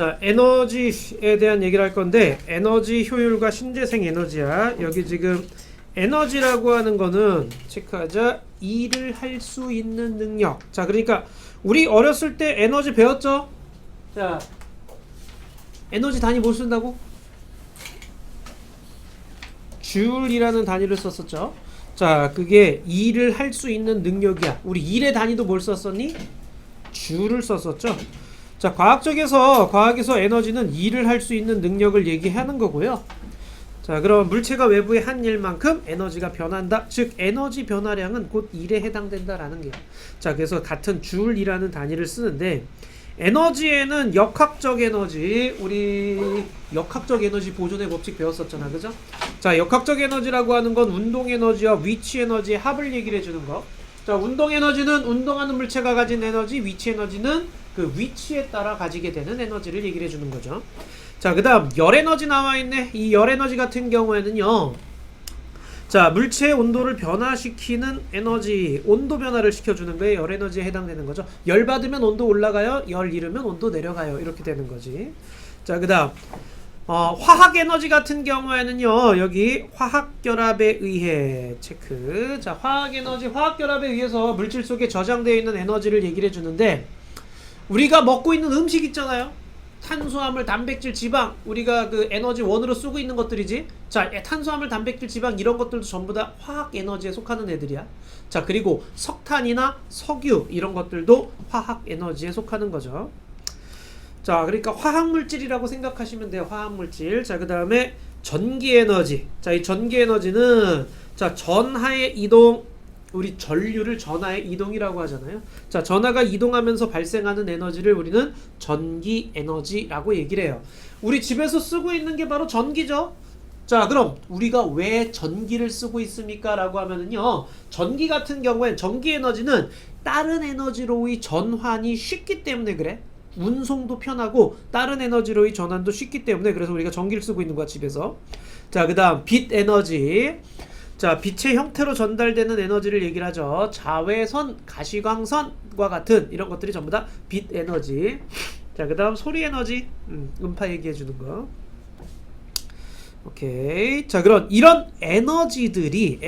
자, 에너지에 대한 얘기를 할 건데, 에너지 효율과 신재생 에너지야. 여기 지금 에너지라고 하는 거는 체크하자. 일을 할 수 있는 능력. 자, 그러니까 우리 어렸을 때 에너지 배웠죠? 자, 에너지 단위 뭘 쓴다고? 줄이라는 단위를 썼었죠. 자, 그게 일을 할 수 있는 능력이야. 우리 일의 단위도 뭘 썼었니? 줄을 썼었죠. 자, 과학에서 에너지는 일을 할 수 있는 능력을 얘기하는 거고요. 자, 그럼 물체가 외부에 한 일만큼 에너지가 변한다. 즉, 에너지 변화량은 곧 일에 해당된다라는 게요. 자, 그래서 같은 줄이라는 단위를 쓰는데, 에너지에는 역학적 에너지, 우리 역학적 에너지 보존의 법칙 배웠었잖아, 그죠? 자, 역학적 에너지라고 하는 건 운동 에너지와 위치 에너지의 합을 얘기를 해주는 거. 자, 운동 에너지는 운동하는 물체가 가진 에너지, 위치 에너지는 그 위치에 따라 가지게 되는 에너지를 얘기를 해주는 거죠. 자, 그 다음 열 에너지 나와있네. 이 열 에너지 같은 경우에는요, 자, 물체의 온도를 변화시키는 에너지, 온도 변화를 시켜주는 거에 열 에너지에 해당되는 거죠. 열 받으면 온도 올라가요, 열 잃으면 온도 내려가요, 이렇게 되는 거지. 자, 그 다음 화학 에너지 같은 경우에는요, 여기 화학 결합에 의해 체크. 자, 화학 에너지, 화학 결합에 의해서 물질 속에 저장되어 있는 에너지를 얘기를 해주는데, 우리가 먹고 있는 음식 있잖아요. 탄수화물, 단백질, 지방, 우리가 그 에너지 원으로 쓰고 있는 것들이지. 자, 탄수화물, 단백질, 지방 이런 것들도 전부 다 화학 에너지에 속하는 애들이야. 자, 그리고 석탄이나 석유 이런 것들도 화학 에너지에 속하는 거죠. 자, 그러니까 화학물질이라고 생각하시면 돼요. 화학물질. 자, 그 다음에 전기에너지. 자, 이 전기에너지는 자, 전하의 이동, 우리 전류를 전하의 이동이라고 하잖아요. 자, 전하가 이동하면서 발생하는 에너지를 우리는 전기 에너지라고 얘기를 해요. 우리 집에서 쓰고 있는 게 바로 전기죠. 자, 그럼 우리가 왜 전기를 쓰고 있습니까? 라고 하면은요, 전기 같은 경우엔 전기 에너지는 다른 에너지로의 전환이 쉽기 때문에 그래. 운송도 편하고 다른 에너지로의 전환도 쉽기 때문에 그래서 우리가 전기를 쓰고 있는 거야, 집에서. 자, 그 다음 빛 에너지. 자, 빛의 형태로 전달되는 에너지를 얘기를 하죠. 자외선, 가시광선과 같은 이런 것들이 전부 다 빛 에너지. 자, 그 다음 소리 에너지. 음파 얘기해 주는 거. 오케이. 자, 그럼 이런 에너지들이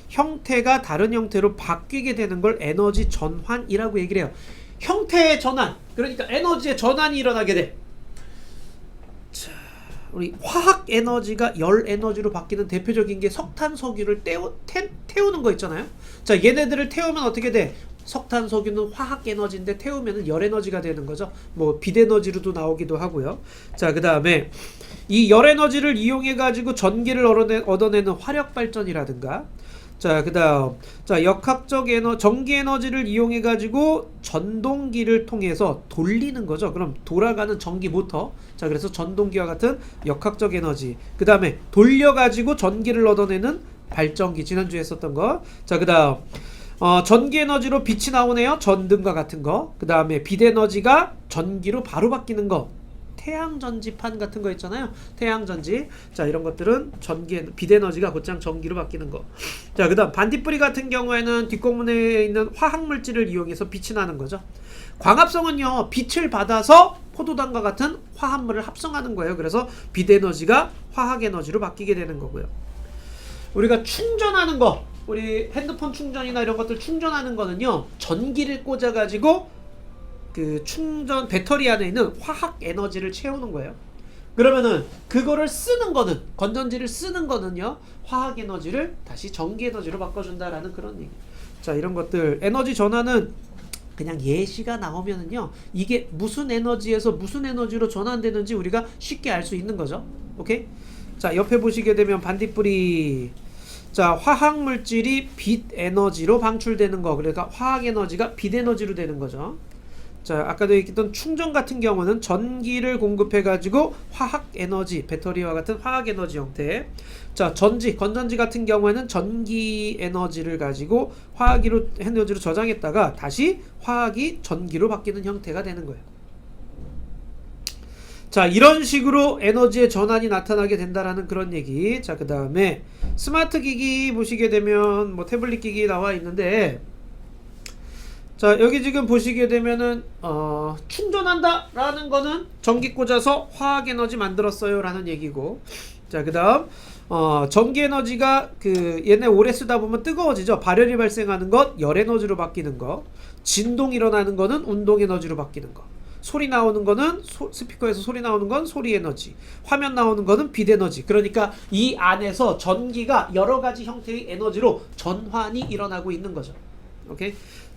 형태가 다른 형태로 바뀌게 되는 걸 에너지 전환이라고 얘기를 해요. 형태의 전환, 그러니까 에너지의 전환이 일어나게 돼. 자, 우리 화학 에너지가 열 에너지로 바뀌는 대표적인 게 석탄, 석유를 태우는 거 있잖아요. 자, 얘네들을 태우면 어떻게 돼? 석탄, 석유는 화학 에너지인데 태우면 열 에너지가 되는 거죠. 뭐 빛 에너지로도 나오기도 하고요. 자, 그 다음에 이 열 에너지를 이용해 가지고 전기를 얻어내는 화력 발전이라든가. 자, 그 다음 자, 역학적 전기 에너지를 이용해 가지고 전동기를 통해서 돌리는 거죠. 그럼 돌아가는 전기 모터. 자, 그래서 전동기와 같은 역학적 에너지. 그 다음에 돌려 가지고 전기를 얻어내는 발전기, 지난주에 했었던 거. 자, 그 다음 전기 에너지로 빛이 나오네요. 전등과 같은 거. 그 다음에 빛 에너지가 전기로 바로 바뀌는 거. 태양전지판 같은 거 있잖아요. 태양전지. 자, 이런 것들은 빛 에너지가 곧장 전기로 바뀌는 거. 자, 그 다음 반딧불이 같은 경우에는 뒷공문에 있는 화학물질을 이용해서 빛이 나는 거죠. 광합성은요, 빛을 받아서 포도당과 같은 화합물을 합성하는 거예요. 그래서 빛 에너지가 화학 에너지로 바뀌게 되는 거고요. 우리가 충전하는 거, 우리 핸드폰 충전이나 이런 것들 충전하는 거는요, 전기를 꽂아 가지고 그 충전 배터리 안에 있는 화학 에너지를 채우는 거예요. 그러면은 그거를 쓰는 거는, 건전지를 쓰는 거는요, 화학 에너지를 다시 전기 에너지로 바꿔준다라는 그런 얘기. 자, 이런 것들 에너지 전환은 그냥 예시가 나오면은요, 이게 무슨 에너지에서 무슨 에너지로 전환되는지 우리가 쉽게 알 수 있는 거죠. 오케이? 자, 옆에 보시게 되면 반딧불이, 자, 화학 물질이 빛 에너지로 방출되는 거. 그러니까 화학 에너지가 빛 에너지로 되는 거죠. 자, 아까도 얘기했던 충전 같은 경우는 전기를 공급해 가지고 화학 에너지, 배터리와 같은 화학 에너지 형태. 자, 건전지 같은 경우에는 전기 에너지를 가지고 화학 에너지로 저장했다가 다시 화학이 전기로 바뀌는 형태가 되는 거예요. 자, 이런 식으로 에너지의 전환이 나타나게 된다라는 그런 얘기. 자, 그 다음에 스마트 기기 보시게 되면 뭐 태블릿 기기 나와 있는데, 자, 여기 지금 보시게 되면은 충전한다 라는 거는 전기 꽂아서 화학 에너지 만들었어요 라는 얘기고, 자, 그 다음 전기 에너지가 얘네 오래 쓰다 보면 뜨거워지죠. 발열이 발생하는 것 열 에너지로 바뀌는 거, 진동 일어나는 거는 운동 에너지로 바뀌는 거, 소리 나오는 거는 스피커에서 소리 나오는 건 소리 에너지, 화면 나오는 거는 빛 에너지. 그러니까 이 안에서 전기가 여러 가지 형태의 에너지로 전환이 일어나고 있는 거죠. 오케이?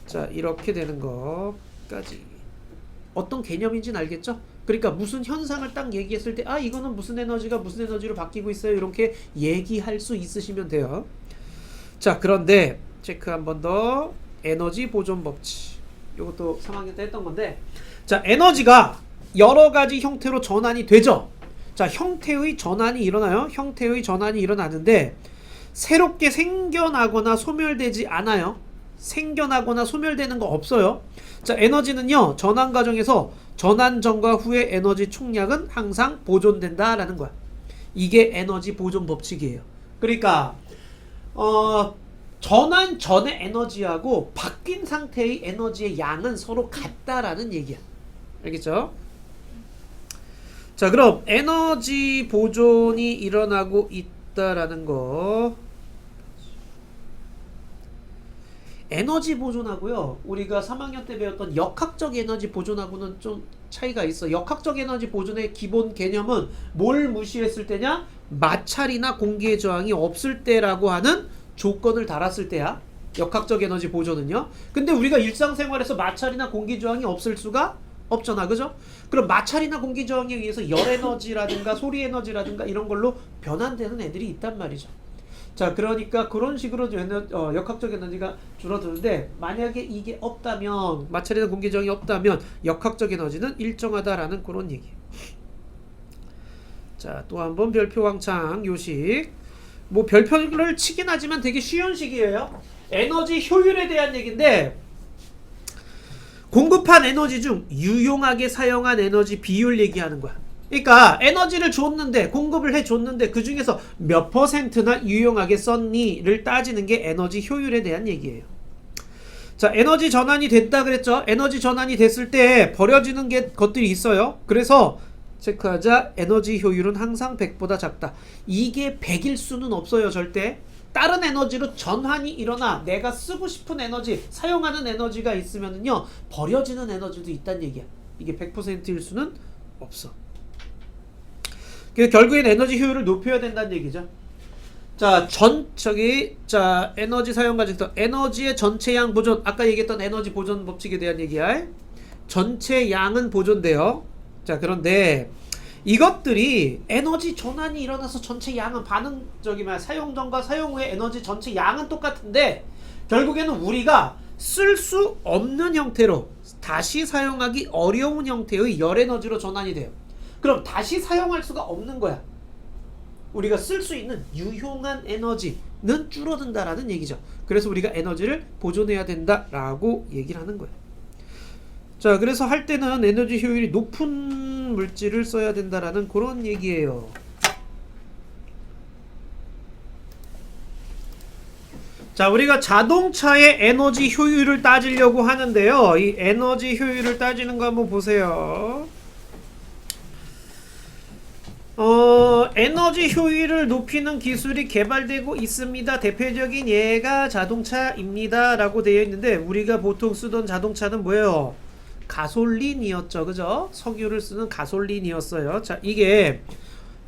자, 이렇게 되는 거까지 어떤 개념인지는 알겠죠? 그러니까 무슨 현상을 딱 얘기했을 때 이거는 무슨 에너지가 무슨 에너지로 바뀌고 있어요, 이렇게 얘기할 수 있으시면 돼요. 자, 그런데 체크 한 번 더. 에너지 보존 법칙, 이것도 3학년 때 했던 건데, 자, 에너지가 여러 가지 형태로 전환이 되죠. 자, 형태의 전환이 일어나요. 형태의 전환이 일어나는데 새롭게 생겨나거나 소멸되지 않아요. 생겨나거나 소멸되는 거 없어요. 자, 에너지는요, 전환 과정에서 전환 전과 후의 에너지 총량은 항상 보존된다라는 거야. 이게 에너지 보존 법칙이에요. 그러니까 전환 전의 에너지하고 바뀐 상태의 에너지의 양은 서로 같다라는 얘기야. 알겠죠? 자, 그럼 에너지 보존이 일어나고 있다라는 거. 에너지 보존하고요, 우리가 3학년 때 배웠던 역학적 에너지 보존하고는 좀 차이가 있어. 역학적 에너지 보존의 기본 개념은 뭘 무시했을 때냐? 마찰이나 공기의 저항이 없을 때라고 하는 조건을 달았을 때야, 역학적 에너지 보존은요. 근데 우리가 일상생활에서 마찰이나 공기 저항이 없을 수가 없잖아, 그죠? 그럼 마찰이나 공기 저항에 의해서 열 에너지라든가 소리 에너지라든가 이런 걸로 변환되는 애들이 있단 말이죠. 자, 그러니까 그런 식으로 역학적 에너지가 줄어드는데, 만약에 이게 없다면, 마찰이나 공기 저항이 없다면 역학적 에너지는 일정하다라는 그런 얘기. 자, 또 한번 별표 왕창 요식. 뭐 별표를 치긴 하지만 되게 쉬운 식이에요. 에너지 효율에 대한 얘기인데, 공급한 에너지 중 유용하게 사용한 에너지 비율 얘기하는 거야. 그러니까 에너지를 줬는데, 공급을 해줬는데 그 중에서 몇 퍼센트나 유용하게 썼니를 따지는 게 에너지 효율에 대한 얘기예요. 자, 에너지 전환이 됐다 그랬죠. 에너지 전환이 됐을 때 버려지는 것들이 있어요. 그래서 체크하자. 에너지 효율은 항상 100보다 작다. 이게 100일 수는 없어요, 절대. 다른 에너지로 전환이 일어나 내가 쓰고 싶은 에너지, 사용하는 에너지가 있으면은요, 버려지는 에너지도 있다는 얘기야. 이게 100%일 수는 없어. 그래서 결국엔 에너지 효율을 높여야 된다는 얘기죠. 자, 에너지 사용 과정에서 에너지의 전체 양 보존, 아까 얘기했던 에너지 보존 법칙에 대한 얘기야. 전체 양은 보존돼요. 자, 그런데 이것들이 에너지 전환이 일어나서 전체 양은 반응적이면 사용 전과 사용 후의 에너지 전체 양은 똑같은데, 결국에는 우리가 쓸 수 없는 형태로, 다시 사용하기 어려운 형태의 열 에너지로 전환이 돼요. 그럼 다시 사용할 수가 없는 거야. 우리가 쓸 수 있는 유용한 에너지는 줄어든다라는 얘기죠. 그래서 우리가 에너지를 보존해야 된다라고 얘기를 하는 거예요. 자, 그래서 할 때는 에너지 효율이 높은 물질을 써야 된다라는 그런 얘기예요. 자, 우리가 자동차의 에너지 효율을 따지려고 하는데요. 이 에너지 효율을 따지는 거 한번 보세요. 에너지 효율을 높이는 기술이 개발되고 있습니다. 대표적인 예가 자동차입니다 라고 되어 있는데, 우리가 보통 쓰던 자동차는 뭐예요? 가솔린이었죠, 그죠? 석유를 쓰는 가솔린이었어요. 자, 이게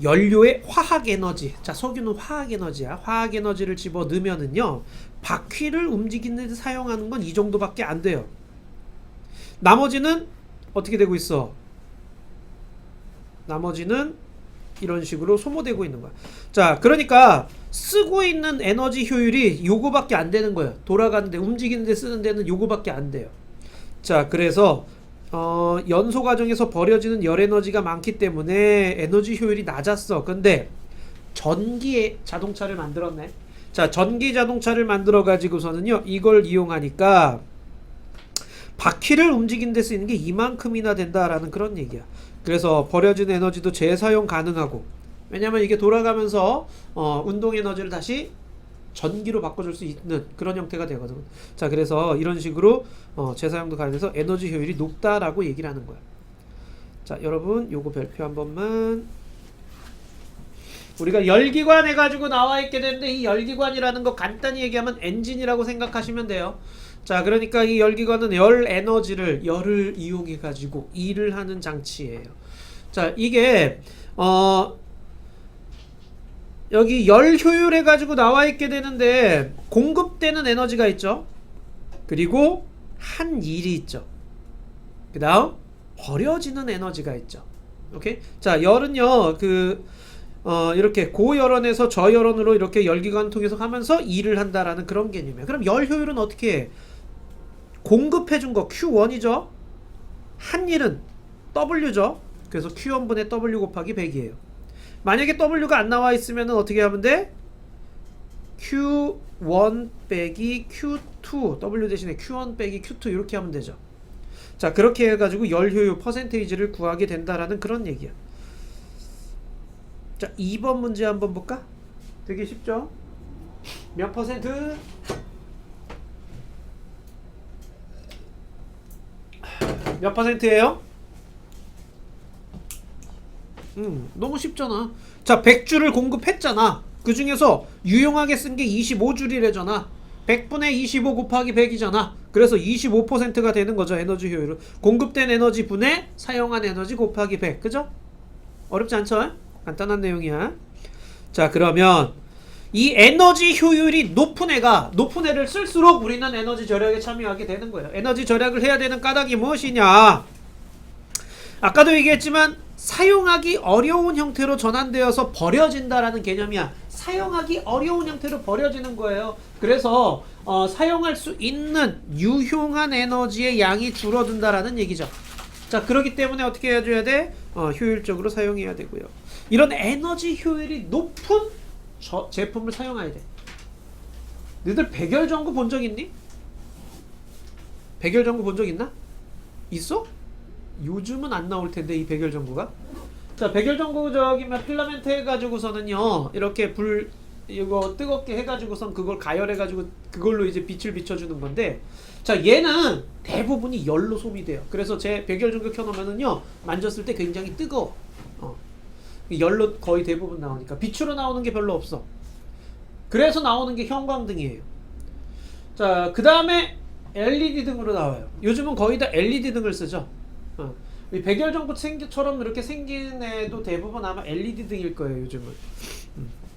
연료의 화학 에너지. 자, 석유는 화학 에너지야. 화학 에너지를 집어 넣으면은요, 바퀴를 움직이는 데 사용하는 건 이 정도밖에 안 돼요. 나머지는 어떻게 되고 있어? 나머지는 이런 식으로 소모되고 있는 거야. 자, 그러니까 쓰고 있는 에너지 효율이 요거밖에 안 되는 거예요. 돌아가는데, 움직이는데 쓰는 데는 요거밖에 안 돼요. 자, 그래서 연소 과정에서 버려지는 열 에너지가 많기 때문에 에너지 효율이 낮았어. 근데 전기 자동차를 만들었네. 자, 전기 자동차를 만들어 가지고서는요, 이걸 이용하니까 바퀴를 움직이는 데 쓰이는 게 이만큼이나 된다라는 그런 얘기야. 그래서 버려진 에너지도 재사용 가능하고, 왜냐면 이게 돌아가면서 운동 에너지를 다시 전기로 바꿔줄 수 있는 그런 형태가 되거든. 자, 그래서 이런 식으로 재사용도 가능해서 에너지 효율이 높다라고 얘기를 하는 거야. 자, 여러분 요거 별표 한 번만. 우리가 열기관 해가지고 나와 있게 되는데 이 열기관이라는 거 간단히 얘기하면 엔진이라고 생각하시면 돼요. 자, 그러니까 이 열기관은 열을 이용해 가지고 일을 하는 장치예요. 자, 이게 여기 열 효율 해가지고 나와 있게 되는데 공급되는 에너지가 있죠. 그리고 한 일이 있죠. 그 다음 버려지는 에너지가 있죠. 오케이? 자, 열은요 이렇게 고열원에서 저열원으로 이렇게 열기관을 통해서 가면서 일을 한다라는 그런 개념이에요. 그럼 열 효율은 어떻게 해? 공급해준 거 Q1이죠. 한 일은 W죠. 그래서 Q1분의 W 곱하기 100이에요. 만약에 W가 안 나와 있으면 어떻게 하면 돼? Q1 빼기 Q2 W 대신에 Q1 빼기 Q2 이렇게 하면 되죠. 자, 그렇게 해가지고 열 효율 퍼센테이지를 구하게 된다라는 그런 얘기야. 자, 2번 문제 한번 볼까? 되게 쉽죠? 몇 퍼센트? 몇 퍼센트예요? 너무 쉽잖아. 자, 100줄을 공급했잖아. 그 중에서 유용하게 쓴 게 25줄이래잖아. 100분의 25 곱하기 100이잖아. 그래서 25%가 되는 거죠. 에너지 효율은. 공급된 에너지 분의 사용한 에너지 곱하기 100. 그죠? 어렵지 않죠? 간단한 내용이야. 자, 그러면 이 에너지 효율이 높은 애를 쓸수록 우리는 에너지 절약에 참여하게 되는 거예요. 에너지 절약을 해야 되는 까닭이 무엇이냐? 아까도 얘기했지만 사용하기 어려운 형태로 전환되어서 버려진다라는 개념이야. 사용하기 어려운 형태로 버려지는 거예요. 그래서 사용할 수 있는 유용한 에너지의 양이 줄어든다라는 얘기죠. 자, 그렇기 때문에 어떻게 해줘야 돼? 효율적으로 사용해야 되고요. 이런 에너지 효율이 높은 제품을 사용해야 돼. 너희들 백열전구 본 적 있니? 백열전구 본 적 있나? 있어? 요즘은 안 나올 텐데 이 백열전구가. 자, 백열전구 저기면 필라멘트 해가지고서는요 이렇게 불 이거 뜨겁게 해가지고선 그걸 가열해가지고 그걸로 이제 빛을 비춰주는 건데, 자, 얘는 대부분이 열로 소비돼요. 그래서 제 백열전구 켜놓으면은요 만졌을 때 굉장히 뜨거워. 열로 거의 대부분 나오니까 빛으로 나오는 게 별로 없어. 그래서 나오는 게 형광등이에요. 자, 그 다음에 LED 등으로 나와요. 요즘은 거의 다 LED 등을 쓰죠. 이 백열전구처럼 이렇게 생긴 애도 대부분 아마 LED 등일 거예요, 요즘은.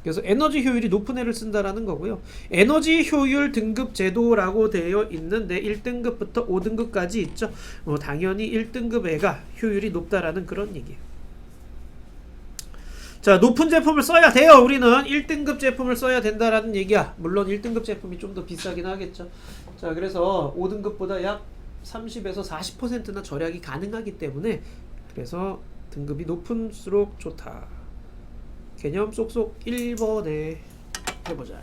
그래서 에너지 효율이 높은 애를 쓴다라는 거고요. 에너지 효율 등급 제도라고 되어 있는데 1등급부터 5등급까지 있죠. 당연히 1등급 애가 효율이 높다라는 그런 얘기예요. 자, 높은 제품을 써야 돼요. 우리는 1등급 제품을 써야 된다라는 얘기야. 물론 1등급 제품이 좀 더 비싸긴 하겠죠. 자, 그래서 5등급보다 약 30에서 40%나 절약이 가능하기 때문에 그래서 등급이 높을수록 좋다. 개념 쏙쏙 1번에 해보자.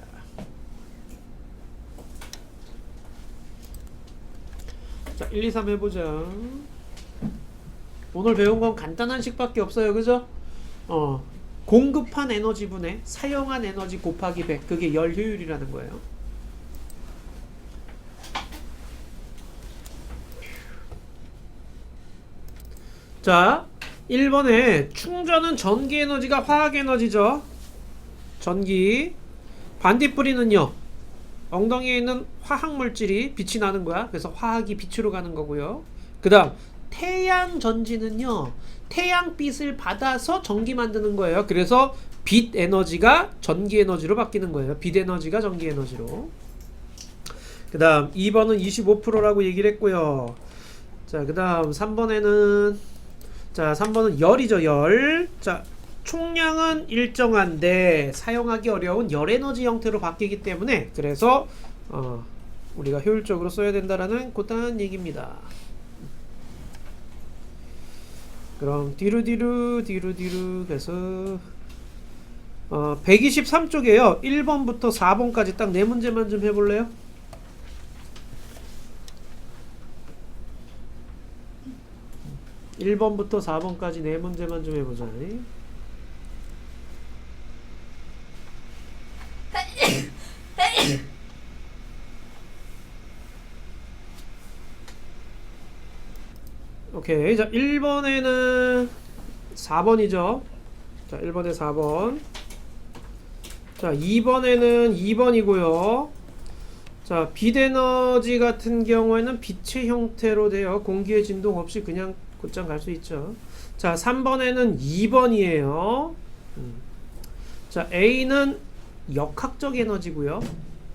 자, 1, 2, 3 해보자. 오늘 배운 건 간단한 식밖에 없어요. 그죠? 공급한 에너지분의 사용한 에너지 곱하기 100, 그게 열 효율이라는 거예요. 자, 1번에 충전은 전기 에너지가 화학 에너지죠. 전기. 반딧불이는요 엉덩이에 있는 화학 물질이 빛이 나는 거야. 그래서 화학이 빛으로 가는 거고요. 그 다음 태양 전지는요 태양빛을 받아서 전기 만드는 거예요. 그래서 빛 에너지가 전기 에너지로 바뀌는 거예요. 빛 에너지가 전기 에너지로. 그 다음 2번은 25%라고 얘기를 했고요. 자, 그 다음 3번에는 자, 3번은 열이죠. 열. 자, 총량은 일정한데 사용하기 어려운 열 에너지 형태로 바뀌기 때문에 그래서 우리가 효율적으로 써야 된다라는 그딴 얘기입니다. 그럼 뒤로 해서 123쪽에요 1번부터 4번까지 딱 4문제만 좀 해볼래요? (1번부터 4번까지) 4문제만 좀 해보자. 오케이. 자, 1번에는 4번이죠. 자, 1번에 4번. 자, 2번에는 2번이고요. 자, 빛에너지 같은 경우에는 빛의 형태로 되어 공기의 진동 없이 그냥 곧장 갈 수 있죠. 자, 3번에는 2번이에요. 자, A는 역학적 에너지고요.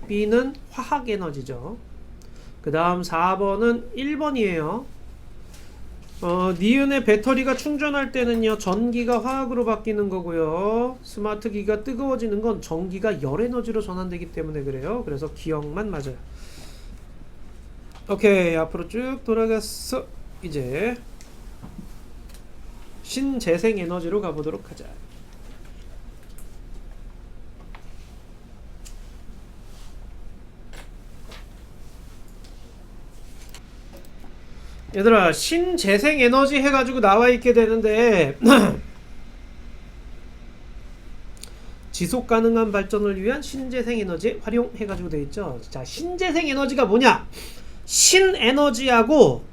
B는 화학 에너지죠. 그 다음 4번은 1번이에요. 니은의 배터리가 충전할 때는요, 전기가 화학으로 바뀌는 거고요. 스마트기가 뜨거워지는 건 전기가 열 에너지로 전환되기 때문에 그래요. 그래서 기억만 맞아요. 오케이, 앞으로 쭉 돌아갔어. 이제 신재생 에너지로 가보도록 하자. 얘들아, 신재생 에너지 해가지고 나와 있게 되는데 지속 가능한 발전을 위한 신재생 에너지 활용해가지고 돼 있죠. 자, 신재생 에너지가 뭐냐? 신에너지하고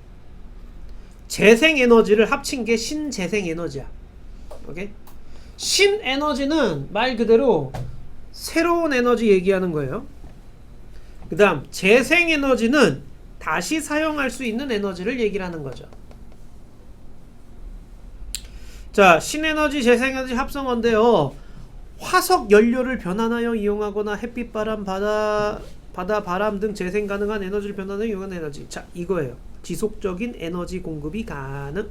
재생 에너지를 합친 게 신재생 에너지야. 오케이? 신에너지는 말 그대로 새로운 에너지 얘기하는 거예요. 그 다음 재생 에너지는 다시 사용할 수 있는 에너지를 얘기를 하는 거죠. 자, 신에너지, 재생에너지 합성어인데요. 화석 연료를 변환하여 이용하거나 햇빛, 바람, 바다, 바람 등 재생 가능한 에너지를 변환하여 이용하는 에너지. 자, 이거예요. 지속적인 에너지 공급이 가능.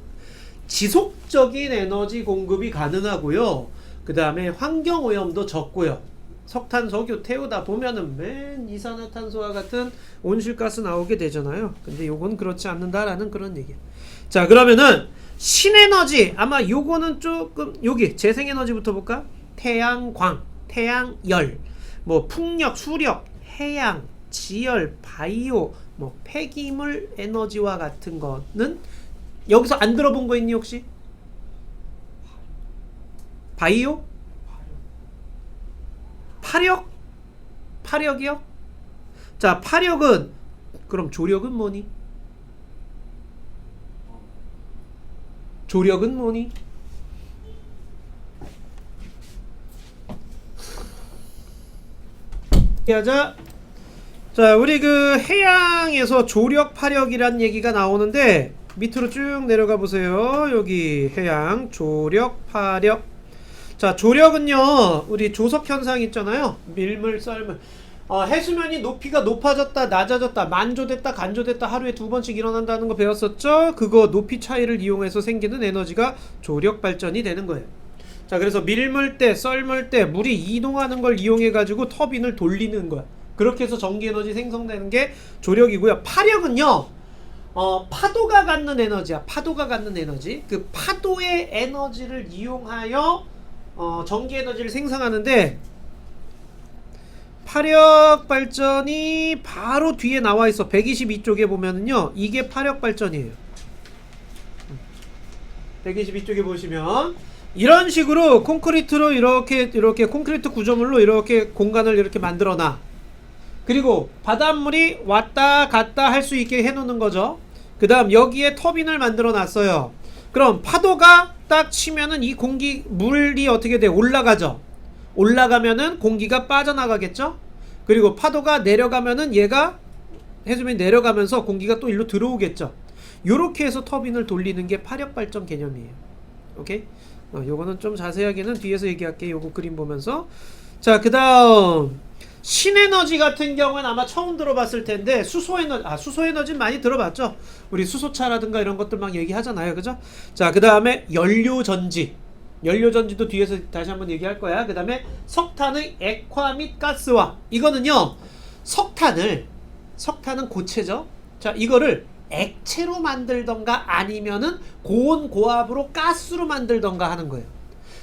지속적인 에너지 공급이 가능하고요. 그 다음에 환경오염도 적고요. 석탄, 석유 태우다 보면은 맨 이산화탄소와 같은 온실가스 나오게 되잖아요. 근데 요건 그렇지 않는다라는 그런 얘기예요. 자, 그러면은 신에너지, 아마 요거는 조금 여기 재생에너지부터 볼까? 태양광, 태양열, 뭐 풍력, 수력, 해양, 지열, 바이오, 뭐 폐기물 에너지와 같은 거는 여기서 안 들어본 거 있니 혹시? 바이오? 파력? 파력이요? 자, 파력은 그럼 조력은 뭐니? 조력은 뭐니? 하자. 자, 우리 그 해양에서 조력 파력이란 얘기가 나오는데 밑으로 쭉 내려가 보세요. 여기 해양 조력 파력. 자, 조력은요, 우리 조석 현상 있잖아요. 밀물, 썰물. 해수면이 높이가 높아졌다, 낮아졌다, 만조됐다, 간조됐다, 하루에 2번씩 일어난다는 거 배웠었죠? 그거 높이 차이를 이용해서 생기는 에너지가 조력 발전이 되는 거예요. 자, 그래서 밀물대, 썰물대, 물이 이동하는 걸 이용해가지고 터빈을 돌리는 거야. 그렇게 해서 전기에너지 생성되는 게 조력이고요. 파력은요, 파도가 갖는 에너지야. 파도가 갖는 에너지. 그 파도의 에너지를 이용하여 전기 에너지를 생성하는데 파력 발전이 바로 뒤에 나와 있어. 122쪽에 보면은요, 이게 파력 발전이에요. 122쪽에 보시면 이런 식으로 콘크리트로 이렇게 콘크리트 구조물로 이렇게 공간을 이렇게 만들어 놔. 그리고 바닷물이 왔다 갔다 할 수 있게 해 놓는 거죠. 그 다음 여기에 터빈을 만들어 놨어요. 그럼 파도가 딱 치면은 이 물이 어떻게 돼? 올라가죠. 올라가면은 공기가 빠져나가겠죠. 그리고 파도가 내려가면은 얘가 해수면이 내려가면서 공기가 또 일로 들어오겠죠. 요렇게 해서 터빈을 돌리는 게 파력 발전 개념이에요. 오케이? 요거는 좀 자세하게는 뒤에서 얘기할게. 요거 그림 보면서. 자, 그 다음 신에너지 같은 경우는 아마 처음 들어봤을 텐데 수소에너지는 많이 들어봤죠. 우리 수소차라든가 이런 것들 막 얘기하잖아요. 그죠? 자, 그 다음에 연료전지도 뒤에서 다시 한번 얘기할 거야. 그 다음에 석탄의 액화 및 가스화. 이거는요, 석탄은 고체죠. 자, 이거를 액체로 만들던가 아니면은 고온 고압으로 가스로 만들던가 하는 거예요.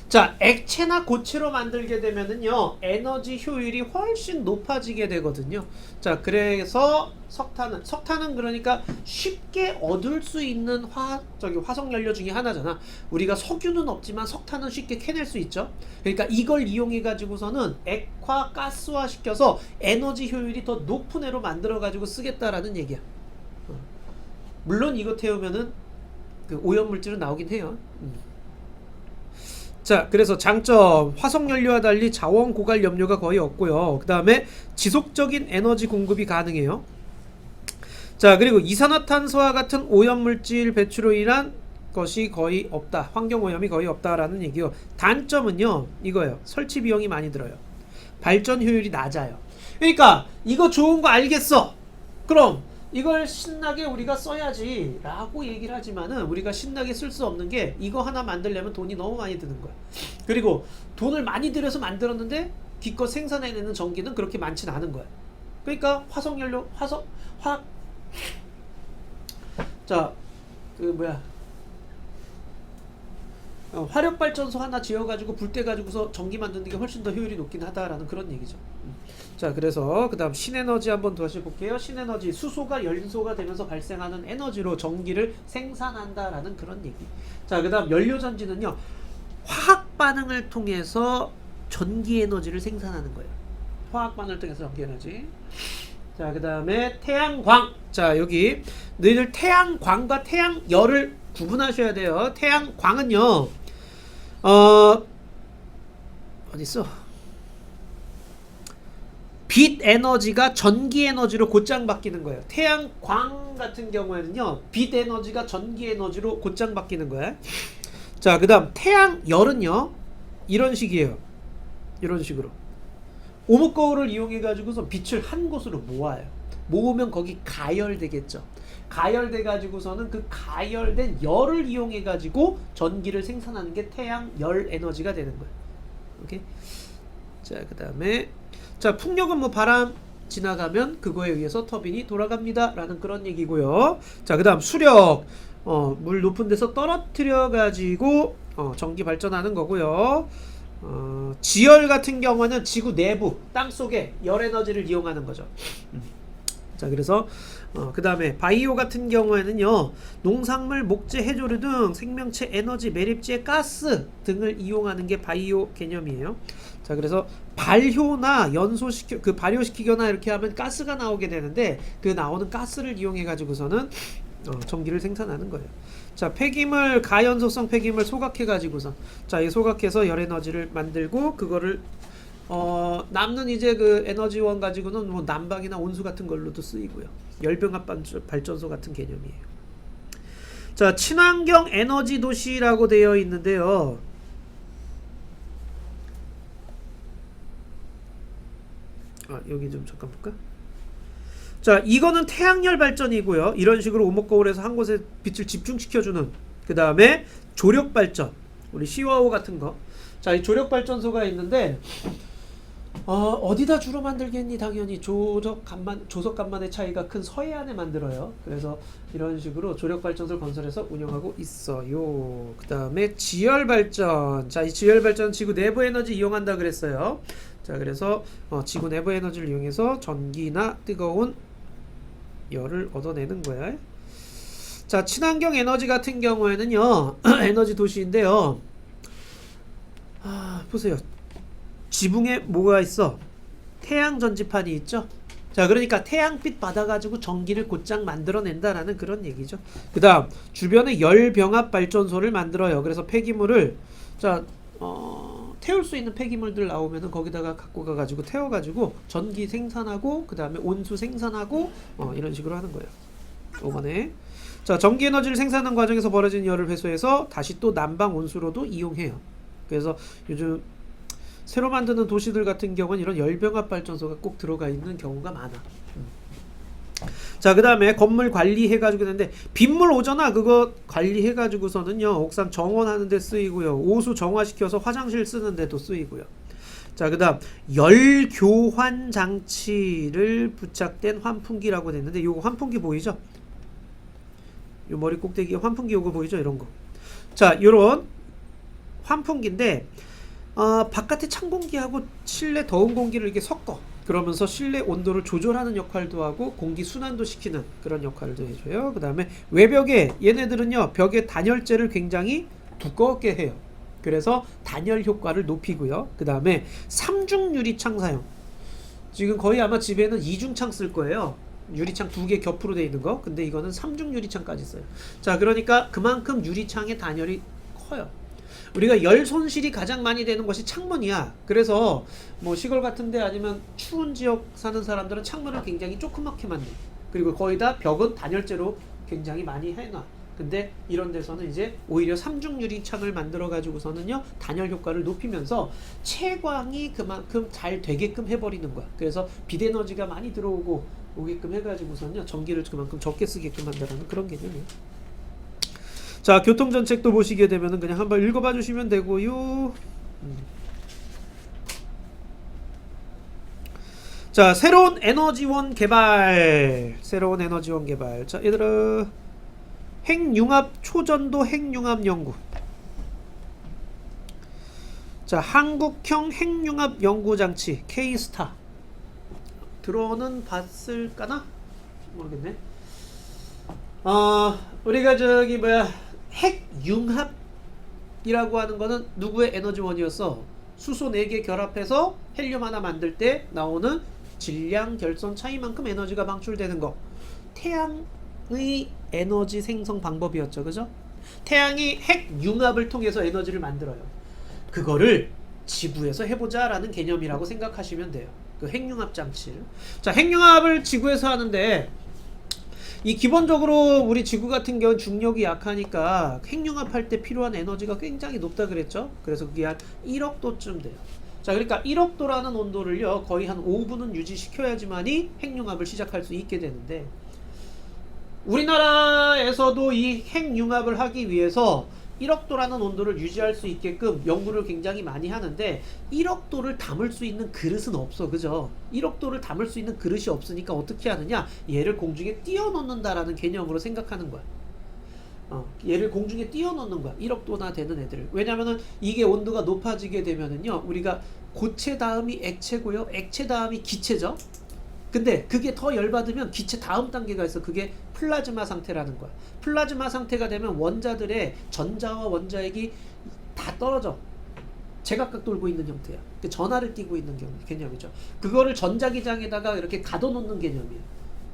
자, 액체나 고체로 만들게 되면은요, 에너지 효율이 훨씬 높아지게 되거든요. 자, 그래서 석탄은 그러니까 쉽게 얻을 수 있는 화석 연료 중에 하나잖아. 우리가 석유는 없지만 석탄은 쉽게 캐낼 수 있죠. 그러니까 이걸 이용해 가지고서는 액화 가스화 시켜서 에너지 효율이 더 높은 애로 만들어 가지고 쓰겠다라는 얘기야. 물론 이거 태우면은 그 오염물질은 나오긴 해요. 자, 그래서 장점, 화석연료와 달리 자원 고갈 염료가 거의 없고요. 그 다음에 지속적인 에너지 공급이 가능해요. 자, 그리고 이산화탄소와 같은 오염물질 배출로 인한 것이 거의 없다. 환경오염이 거의 없다라는 얘기요. 단점은요, 이거예요. 설치 비용이 많이 들어요. 발전 효율이 낮아요. 그러니까 이거 좋은 거 알겠어. 그럼 이걸 신나게 우리가 써야지 라고 얘기를 하지만은 우리가 신나게 쓸 수 없는 게 이거 하나 만들려면 돈이 너무 많이 드는 거야. 그리고 돈을 많이 들여서 만들었는데 기껏 생산해내는 전기는 그렇게 많진 않은 거야. 그러니까 화석연료, 자, 그 뭐야, 화력발전소 하나 지어가지고 불 때 가지고서 전기 만드는 게 훨씬 더 효율이 높긴 하다라는 그런 얘기죠. 자, 그래서 그 다음 신에너지 한번 다시 볼게요. 신에너지, 수소가 연소가 되면서 발생하는 에너지로 전기를 생산한다라는 그런 얘기. 자, 그 다음 연료전지는요, 화학 반응을 통해서 전기 에너지를 생산하는 거예요. 화학 반응을 통해서 전기 에너지. 자, 그 다음에 태양광. 자, 여기 너희들 태양광과 태양열을 구분하셔야 돼요. 태양광은요, 어딨어? 빛 에너지가 전기 에너지로 곧장 바뀌는 거예요. 태양광 같은 경우에는요, 빛 에너지가 전기 에너지로 곧장 바뀌는 거예요. 자, 그 다음 태양열은요, 이런 식이에요. 이런 식으로 오목거울을 이용해 가지고서 빛을 한 곳으로 모아요. 모으면 거기 가열되겠죠. 가열돼 가지고서는 그 가열된 열을 이용해 가지고 전기를 생산하는 게 태양열 에너지가 되는 거예요. 오케이? 자, 그 다음에 자, 풍력은 뭐 바람 지나가면 그거에 의해서 터빈이 돌아갑니다 라는 그런 얘기고요. 자, 그 다음 수력, 물 높은 데서 떨어뜨려 가지고 전기 발전하는 거고요. 지열 같은 경우는 지구 내부 땅속에 열 에너지를 이용하는 거죠. 자, 그래서 그 다음에 바이오 같은 경우에는요, 농산물, 목재, 해조류 등 생명체 에너지 매립지의 가스 등을 이용하는 게 바이오 개념이에요. 자, 그래서 발효나 발효시키거나 이렇게 하면 가스가 나오게 되는데 그 나오는 가스를 이용해 가지고서는 전기를 생산하는 거예요. 자, 폐기물, 가연소성 폐기물 소각해 가지고서, 자, 이 소각해서 열 에너지를 만들고 그거를 남는 이제 그 에너지원 가지고는 뭐 난방이나 온수 같은 걸로도 쓰이고요. 열병합 발전소 같은 개념이에요. 자, 친환경 에너지 도시라고 되어 있는데요. 여기 좀 잠깐 볼까? 자, 이거는 태양열 발전이고요. 이런 식으로 오목거울에서 한 곳에 빛을 집중시켜주는, 그 다음에 조력 발전, 우리 시와호 같은 거. 자, 이 조력 발전소가 있는데 어디다 주로 만들겠니? 당연히 조석간만의 차이가 큰 서해안에 만들어요. 그래서 이런 식으로 조력발전소를 건설해서 운영하고 있어요. 그 다음에 지열발전. 자, 이 지열발전 지구 내부 에너지 이용한다 그랬어요. 자, 그래서 지구 내부 에너지를 이용해서 전기나 뜨거운 열을 얻어내는 거야. 자, 친환경 에너지 같은 경우에는요, 에너지 도시인데요. 보세요. 지붕에 뭐가 있어? 태양 전지판이 있죠. 자, 그러니까 태양빛 받아가지고 전기를 곧장 만들어낸다라는 그런 얘기죠. 그 다음 주변에 열병합 발전소를 만들어요. 그래서 폐기물을 태울 수 있는 폐기물들 나오면은 거기다가 갖고 가가지고 태워가지고 전기 생산하고 그 다음에 온수 생산하고 이런 식으로 하는 거예요. 5번에 자, 전기 에너지를 생산하는 과정에서 벌어진 열을 회수해서 다시 또 난방 온수로도 이용해요. 그래서 요즘 새로 만드는 도시들 같은 경우는 이런 열병합 발전소가 꼭 들어가 있는 경우가 많아. 자, 그 다음에 건물 관리해가지고 있는데 빗물 오잖아. 그거 관리해가지고서는요, 옥상 정원하는 데 쓰이고요, 오수 정화시켜서 화장실 쓰는 데도 쓰이고요. 자, 그 다음 열 교환 장치를 부착된 환풍기라고 됐는데, 요거 환풍기 보이죠? 요 머리 꼭대기에 환풍기 요거 보이죠? 이런 거. 자, 요런 환풍기인데 바깥에 찬 공기하고 실내 더운 공기를 이렇게 섞어. 그러면서 실내 온도를 조절하는 역할도 하고 공기 순환도 시키는 그런 역할도 해줘요. 그 다음에 외벽에 얘네들은요, 벽에 단열재를 굉장히 두껍게 해요. 그래서 단열 효과를 높이고요. 그 다음에 삼중 유리창 사용. 지금 거의 아마 집에는 이중창 쓸 거예요. 유리창 두 개 겹으로 돼 있는 거. 근데 이거는 삼중 유리창까지 있어요. 자, 그러니까 그만큼 유리창의 단열이 커요. 우리가 열 손실이 가장 많이 되는 것이 창문이야. 그래서 뭐 시골 같은데 아니면 추운 지역 사는 사람들은 창문을 굉장히 조그맣게 만들. 그리고 거의 다 벽은 단열재로 굉장히 많이 해놔. 근데 이런 데서는 이제 오히려 삼중 유리창을 만들어 가지고서는요 단열 효과를 높이면서 채광이 그만큼 잘 되게끔 해버리는 거야. 그래서 빛 에너지가 많이 들어오고 오게끔 해가지고서는요 전기를 그만큼 적게 쓰게끔 한다는 그런 개념이에요. 자, 교통정책도 보시게 되면은 그냥 한번 읽어봐 주시면 되고요. 자, 새로운 에너지원 개발. 자, 얘들아, 핵융합 초전도 핵융합 연구. 자, 한국형 핵융합 연구장치 K-스타. 들어는 봤을까나? 모르겠네. 우리가 저기 뭐야 핵융합이라고 하는 거는 누구의 에너지원이었어? 수소 4개 결합해서 헬륨 하나 만들 때 나오는 질량 결선 차이만큼 에너지가 방출되는 거. 태양의 에너지 생성 방법이었죠. 그죠? 태양이 핵융합을 통해서 에너지를 만들어요. 그거를 지구에서 해보자 라는 개념이라고 생각하시면 돼요. 그 핵융합 장치를. 자, 핵융합을 지구에서 하는데 이 기본적으로 우리 지구 같은 경우는 중력이 약하니까 핵융합할 때 필요한 에너지가 굉장히 높다 그랬죠. 그래서 그게 한 1억 도쯤 돼요. 자, 그러니까 1억 도라는 온도를요 거의 한 5분은 유지시켜야지만이 핵융합을 시작할 수 있게 되는데, 우리나라에서도 이 핵융합을 하기 위해서 1억 도라는 온도를 유지할 수 있게끔 연구를 굉장히 많이 하는데 1억 도를 담을 수 있는 그릇은 없어. 그죠? 1억 도를 담을 수 있는 그릇이 없으니까 어떻게 하느냐? 얘를 공중에 띄워놓는다라는 개념으로 생각하는 거야. 얘를 공중에 띄워놓는 거야. 1억 도나 되는 애들을. 왜냐면은 이게 온도가 높아지게 되면은요 우리가 고체 다음이 액체고요, 액체 다음이 기체죠. 근데 그게 더 열받으면 기체 다음 단계가 있어. 그게 플라즈마 상태라는 거야. 플라즈마 상태가 되면 원자들의 전자와 원자핵이 다 떨어져. 제각각 돌고 있는 형태야. 전하를 띠고 있는 개념이죠. 그거를 전자기장에다가 이렇게 가둬놓는 개념이에요.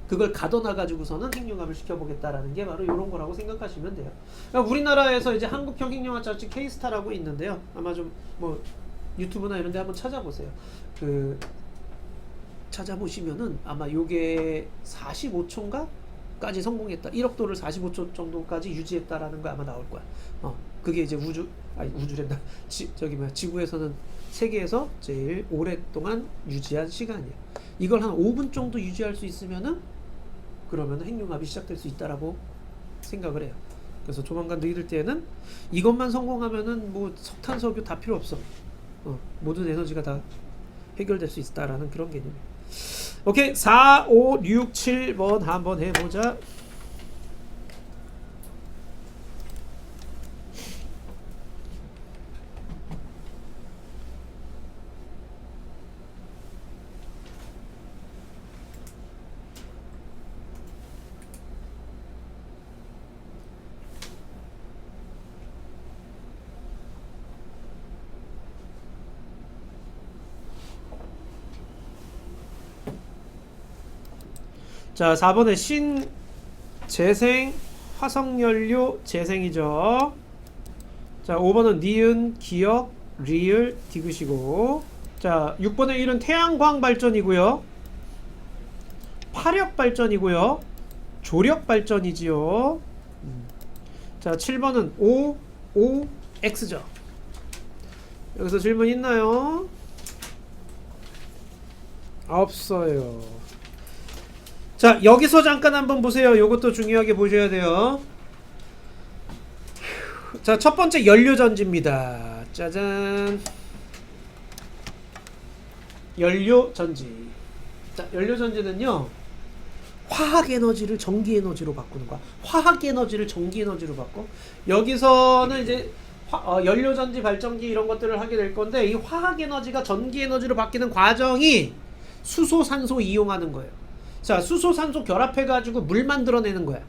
그걸 가둬놔가지고서는 핵융합을 시켜보겠다라는 게 바로 이런 거라고 생각하시면 돼요. 그러니까 우리나라에서 이제 한국형 핵융합 장치 K-스타라고 있는데요. 아마 좀 뭐 유튜브나 이런 데 한번 찾아보세요. 찾아보시면은 아마 요게 45초인가? 까지 성공했다. 1억 도를 45초 정도까지 유지했다라는 거 아마 나올 거야. 그게 이제 우주랜다. 지구에서는 세계에서 제일 오랫동안 유지한 시간이야. 이걸 한 5분 정도 유지할 수 있으면은 그러면 핵융합이 시작될 수 있다라고 생각을 해요. 그래서 조만간 너희들 때에는 이것만 성공하면은 뭐 석탄, 석유 다 필요 없어. 모든 에너지가 다 해결될 수 있다라는 그런 개념이에요. 오케이, 4, 5, 6, 7번 한번 해보자. 자, 4번에 재생, 화석연료 재생이죠. 자, 5번은 니은, 기억, 리을, 디귿이고. 자, 6번에 1은 태양광 발전이고요. 파력 발전이고요. 조력 발전이지요. 자, 7번은 OX죠. 여기서 질문 있나요? 없어요. 자, 여기서 잠깐 한번 보세요. 요것도 중요하게 보셔야 돼요. 자, 첫 번째 연료전지입니다. 짜잔. 연료전지. 자, 연료전지는요 화학에너지를 전기에너지로 바꾸는 거야. 화학에너지를 전기에너지로 바꿔. 여기서는 이제 연료전지, 발전기 이런 것들을 하게 될 건데, 이 화학에너지가 전기에너지로 바뀌는 과정이 수소, 산소 이용하는 거예요. 자, 수소, 산소 결합해가지고 물 만들어내는 거야.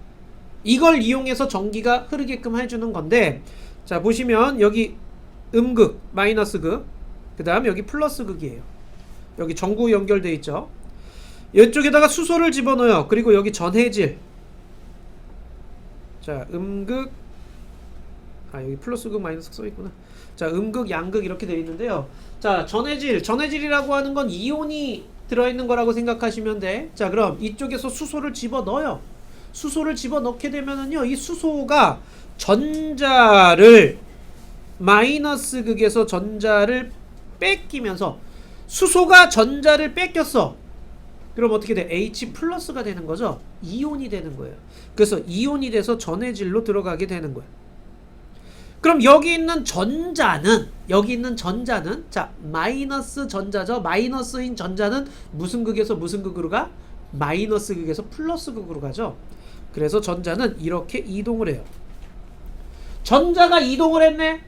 이걸 이용해서 전기가 흐르게끔 해주는 건데, 자, 보시면 여기 음극, 마이너스 극, 그 다음 여기 플러스 극이에요. 여기 전구 연결돼 있죠. 이쪽에다가 수소를 집어넣어요. 그리고 여기 전해질. 자, 음극. 여기 플러스극 마이너스극 써있구나. 자, 음극 양극 이렇게 되어 있는데요. 자, 전해질이라고 하는 건 이온이 들어있는 거라고 생각하시면 돼. 자, 그럼 이쪽에서 수소를 집어넣어요. 수소를 집어넣게 되면은요, 이 수소가 전자를 마이너스 극에서 전자를 뺏기면서, 수소가 전자를 뺏겼어. 그럼 어떻게 돼? H 플러스가 되는 거죠. 이온이 되는 거예요. 그래서 이온이 돼서 전해질로 들어가게 되는 거예요. 그럼 여기 있는 전자는 자, 마이너스 전자죠. 마이너스인 전자는 무슨 극에서 무슨 극으로 가? 마이너스 극에서 플러스 극으로 가죠. 그래서 전자는 이렇게 이동을 해요. 전자가 이동을 했네.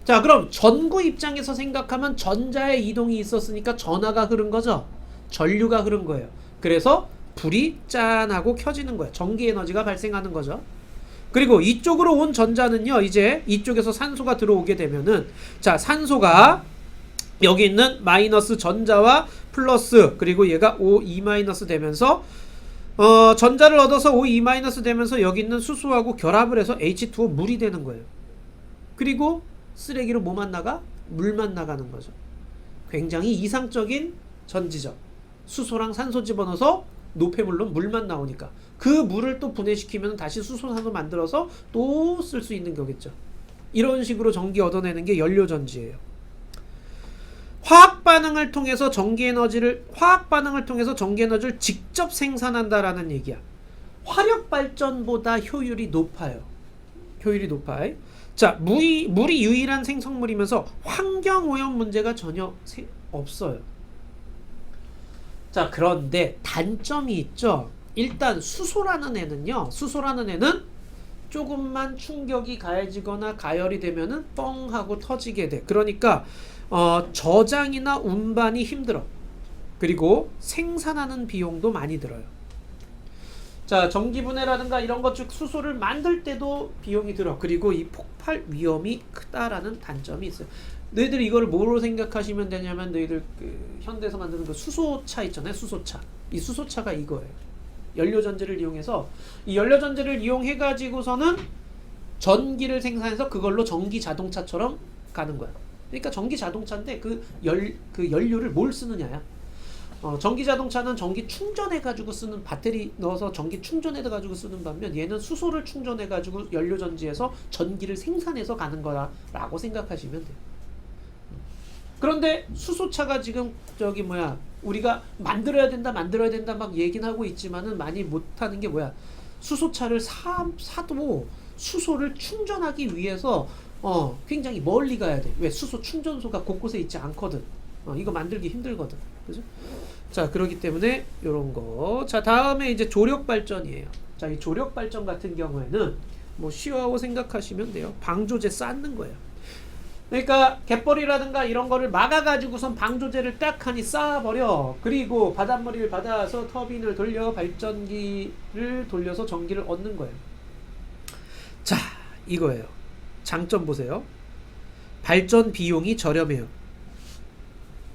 자, 그럼 전구 입장에서 생각하면 전자의 이동이 있었으니까 전하가 흐른 거죠. 전류가 흐른 거예요. 그래서 불이 짠 하고 켜지는 거예요. 전기 에너지가 발생하는 거죠. 그리고 이쪽으로 온 전자는요, 이제 이쪽에서 산소가 들어오게 되면은, 자, 산소가 여기 있는 마이너스 전자와 플러스, 그리고 얘가 O2 마이너스 되면서 전자를 얻어서 O2 마이너스 되면서 여기 있는 수소하고 결합을 해서 H2O 물이 되는 거예요. 그리고 쓰레기로 뭐만 나가? 물만 나가는 거죠. 굉장히 이상적인 전지죠. 수소랑 산소 집어넣어서 노폐물로 물만 나오니까 그 물을 또 분해시키면 다시 수소산소 만들어서 또 쓸 수 있는 거겠죠. 이런 식으로 전기 얻어내는 게 연료전지예요. 화학 반응을 통해서 전기 에너지를 직접 생산한다라는 얘기야. 화력 발전보다 효율이 높아요. 자, 물이 유일한 생성물이면서 환경 오염 문제가 전혀 없어요. 자, 그런데 단점이 있죠. 일단 수소라는 애는 조금만 충격이 가해지거나 가열이 되면은 뻥 하고 터지게 돼. 그러니까 저장이나 운반이 힘들어. 그리고 생산하는 비용도 많이 들어요. 자, 전기분해라든가 이런 것 중 수소를 만들 때도 비용이 들어. 그리고 이 폭발 위험이 크다라는 단점이 있어요. 너희들이 이거를 뭐로 생각하시면 되냐면, 너희들 그 현대에서 만드는 그 수소차 있잖아요. 수소차. 이 수소차가 이거예요. 연료전지를 이용해서, 이 연료전지를 이용해 가지고서는 전기를 생산해서 그걸로 전기 자동차처럼 가는 거야. 그러니까 전기 자동차인데 그 연료를 뭘 쓰느냐야. 전기 자동차는 전기 충전해 가지고 쓰는, 배터리 넣어서 전기 충전해 가지고 쓰는 반면, 얘는 수소를 충전해 가지고 연료전지에서 전기를 생산해서 가는 거라고 생각하시면 돼요. 그런데 수소차가 지금 우리가 만들어야 된다 막 얘기는 하고 있지만은 많이 못하는 게 뭐야? 수소차를 사도 수소를 충전하기 위해서 굉장히 멀리 가야 돼. 왜? 수소 충전소가 곳곳에 있지 않거든. 이거 만들기 힘들거든. 그죠? 자, 그렇기 때문에 요런 거. 자, 다음에 이제 조력 발전이에요. 자, 이 조력 발전 같은 경우에는 뭐 쉬워하고 생각하시면 돼요. 방조제 쌓는 거예요. 그러니까 갯벌이라든가 이런 거를 막아가지고선 방조제를 딱 하니 쌓아버려. 그리고 바닷물을 받아서 터빈을 돌려 발전기를 돌려서 전기를 얻는 거예요. 자, 이거예요. 장점 보세요. 발전 비용이 저렴해요.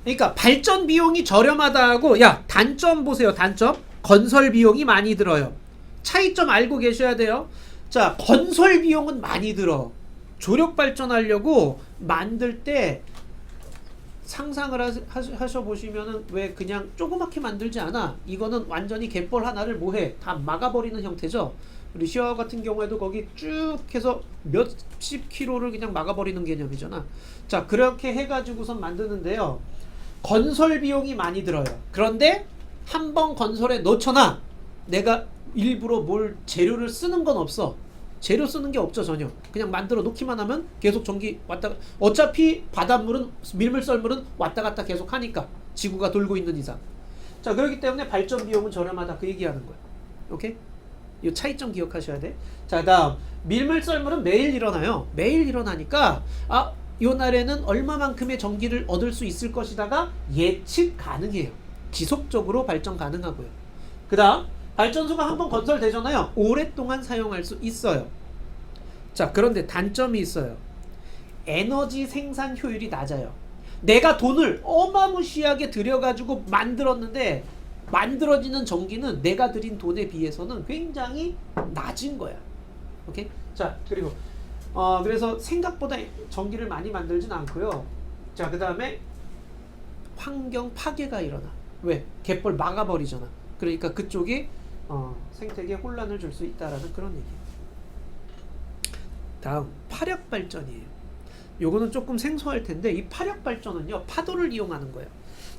그러니까 발전 비용이 저렴하다고, 단점 보세요. 단점. 건설 비용이 많이 들어요. 차이점 알고 계셔야 돼요. 자, 건설 비용은 많이 들어. 조력 발전하려고 만들 때 상상을 하셔보시면은, 왜 그냥 조그맣게 만들지 않아. 이거는 완전히 갯벌 하나를 뭐해? 다 막아버리는 형태죠. 우리 시와 같은 경우에도 거기 쭉 해서 몇십 킬로를 그냥 막아버리는 개념이잖아. 자, 그렇게 해가지고선 만드는데요. 건설 비용이 많이 들어요. 그런데 한번 건설에 넣잖아. 내가 일부러 뭘 재료를 쓰는 건 없어. 재료 쓰는 게 없죠. 전혀. 그냥 만들어 놓기만 하면 계속 전기 왔다. 어차피 바닷물은, 밀물썰물은 왔다 갔다 계속 하니까, 지구가 돌고 있는 이상. 자, 그렇기 때문에 발전 비용은 저렴하다, 그 얘기하는 거야. 오케이? 이 차이점 기억하셔야 돼. 자, 다음 밀물썰물은 매일 일어나요. 매일 일어나니까 요 날에는 얼마만큼의 전기를 얻을 수 있을 것이다가 예측 가능해요. 지속적으로 발전 가능하고요. 그 다음 발전소가 한번 건설되잖아요. 오랫동안 사용할 수 있어요. 자, 그런데 단점이 있어요. 에너지 생산 효율이 낮아요. 내가 돈을 어마무시하게 들여가지고 만들었는데 만들어지는 전기는 내가 들인 돈에 비해서는 굉장히 낮은 거야. 오케이? 자, 그리고 그래서 생각보다 전기를 많이 만들진 않고요. 자, 그 다음에 환경 파괴가 일어나. 왜? 갯벌 막아버리잖아. 그러니까 그쪽이 생태계에 혼란을 줄 수 있다라는 그런 얘기예요. 다음 파력 발전이에요. 요거는 조금 생소할 텐데 이 파력 발전은요, 파도를 이용하는 거예요.